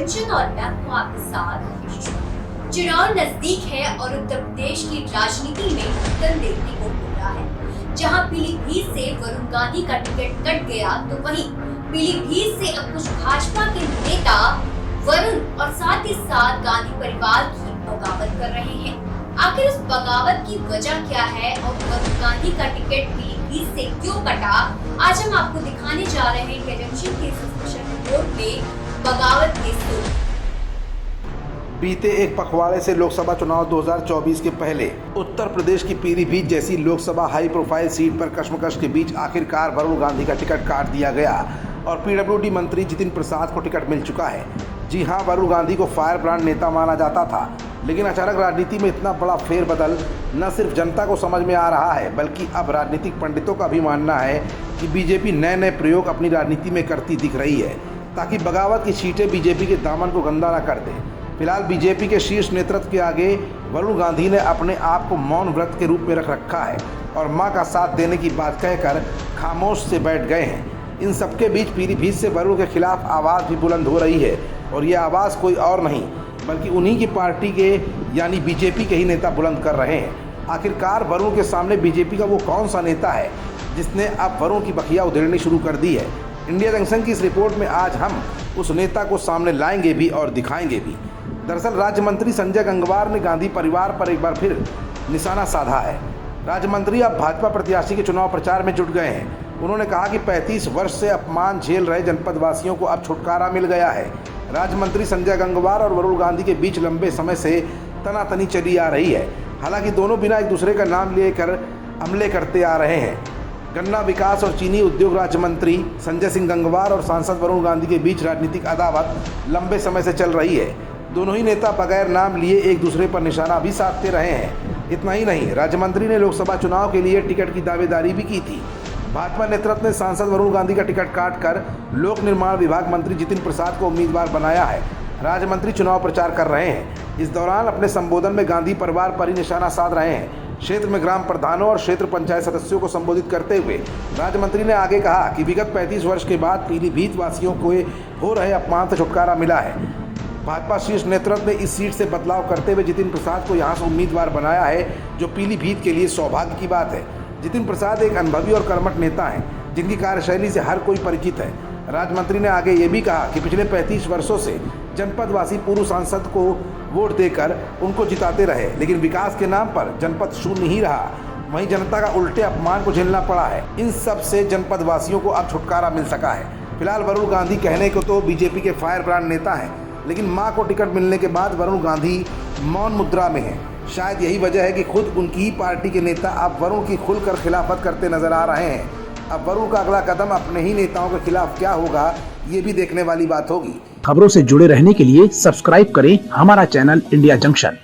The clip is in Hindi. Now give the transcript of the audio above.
जंक्शन और मैं हूं आपके साथ। चुनाव नजदीक है और उत्तर प्रदेश की राजनीति में उथल देखने को मिल रहा है। जहां पीलीभीत से वरुण गांधी का टिकट कट गया, तो वहीं पीलीभीत से अब कुछ भाजपा के नेता वरुण और साथ ही साथ गांधी परिवार की बगावत कर रहे हैं। आखिर उस बगावत की वजह क्या है और वरुण गांधी का टिकट पीलीभीत से क्यों कटा, आज हम आपको दिखाने जा रहे हैं जंक्शन के स्पेशल रिपोर्ट में बगावत के सूत्र। बीते एक पखवाड़े से लोकसभा चुनाव 2024 के पहले उत्तर प्रदेश की पीलीभीत जैसी लोकसभा हाई प्रोफाइल सीट पर कश्मकश के बीच आखिरकार वरुण गांधी का टिकट काट दिया गया और पीडब्ल्यूडी मंत्री जितिन प्रसाद को टिकट मिल चुका है। जी हां, वरुण गांधी को फायर ब्रांड नेता माना जाता था, लेकिन अचानक राजनीति में इतना बड़ा फेरबदल न सिर्फ जनता को समझ में आ रहा है, बल्कि अब राजनीतिक पंडितों का भी मानना है कि बीजेपी नए नए प्रयोग अपनी राजनीति में करती दिख रही है, ताकि बगावत की सीटें बीजेपी के दामन को गंदा न कर दें। फिलहाल बीजेपी के शीर्ष नेतृत्व के आगे वरुण गांधी ने अपने आप को मौन व्रत के रूप में रख रखा है और मां का साथ देने की बात कहकर खामोश से बैठ गए हैं। इन सबके बीच पीलीभीत से वरुण के खिलाफ आवाज़ भी बुलंद हो रही है और ये आवाज़ कोई और नहीं बल्कि उन्हीं की पार्टी के यानी बीजेपी के ही नेता बुलंद कर रहे हैं। आखिरकार वरुण के सामने बीजेपी का वो कौन सा नेता है जिसने अब वरुण की बखिया उधेड़नी शुरू कर दी है। इंडिया जंक्शन की इस रिपोर्ट में आज हम उस नेता को सामने लाएंगे भी और दिखाएंगे भी। दरअसल राज्य मंत्री संजय गंगवार ने गांधी परिवार पर एक बार फिर निशाना साधा है। राज्य मंत्री अब भाजपा प्रत्याशी के चुनाव प्रचार में जुट गए हैं। उन्होंने कहा कि 35 वर्ष से अपमान झेल रहे जनपद वासियों को अब छुटकारा मिल गया है। राज्य मंत्री संजय गंगवार और वरुण गांधी के बीच लंबे समय से तनातनी चली आ रही है। हालांकि दोनों बिना एक दूसरे का नाम लेकर हमले करते आ रहे हैं। गन्ना विकास और चीनी उद्योग राज्य मंत्री संजय सिंह गंगवार और सांसद वरुण गांधी के बीच राजनीतिक अदावत लंबे समय से चल रही है। दोनों ही नेता बगैर नाम लिए एक दूसरे पर निशाना भी साधते रहे हैं। इतना ही नहीं, राज्य मंत्री ने लोकसभा चुनाव के लिए टिकट की दावेदारी भी की थी। भाजपा नेतृत्व ने सांसद वरुण गांधी का टिकट काटकर लोक निर्माण विभाग मंत्री जितिन प्रसाद को उम्मीदवार बनाया है। राज्य मंत्री चुनाव प्रचार कर रहे हैं। इस दौरान अपने संबोधन में गांधी परिवार पर ही निशाना साध रहे हैं। क्षेत्र में ग्राम प्रधानों और क्षेत्र पंचायत सदस्यों को संबोधित करते हुए राज्य मंत्री ने आगे कहा कि विगत 35 वर्ष के बाद पीलीभीत वासियों को हो रहे अपमान से छुटकारा मिला है। भाजपा शीर्ष नेतृत्व ने इस सीट से बदलाव करते हुए जितिन प्रसाद को यहां से उम्मीदवार बनाया है, जो पीलीभीत के लिए सौभाग्य की बात है। जितिन प्रसाद एक अनुभवी और कर्मठ नेता हैं, जिनकी कार्यशैली से हर कोई परिचित है। राज्य मंत्री ने आगे ये भी कहा कि पिछले 35 वर्षों से जनपदवासी पूर्व सांसद को वोट देकर उनको जिताते रहे, लेकिन विकास के नाम पर जनपद शून्य ही रहा। वहीं जनता का उल्टे अपमान को झेलना पड़ा है। इन सब से जनपद वासियों को अब छुटकारा मिल सका है। फिलहाल वरुण गांधी कहने को तो बीजेपी के फायर ब्रांड नेता हैं, लेकिन मां को टिकट मिलने के बाद वरुण गांधी मौन मुद्रा में हैं। शायद यही वजह है कि खुद उनकी ही पार्टी के नेता अब वरुण की खुलकर खिलाफत करते नजर आ रहे हैं। अब वरुण का अगला कदम अपने ही नेताओं के खिलाफ क्या होगा, ये भी देखने वाली बात होगी। खबरों से जुड़े रहने के लिए सब्सक्राइब करें हमारा चैनल इंडिया जंक्शन।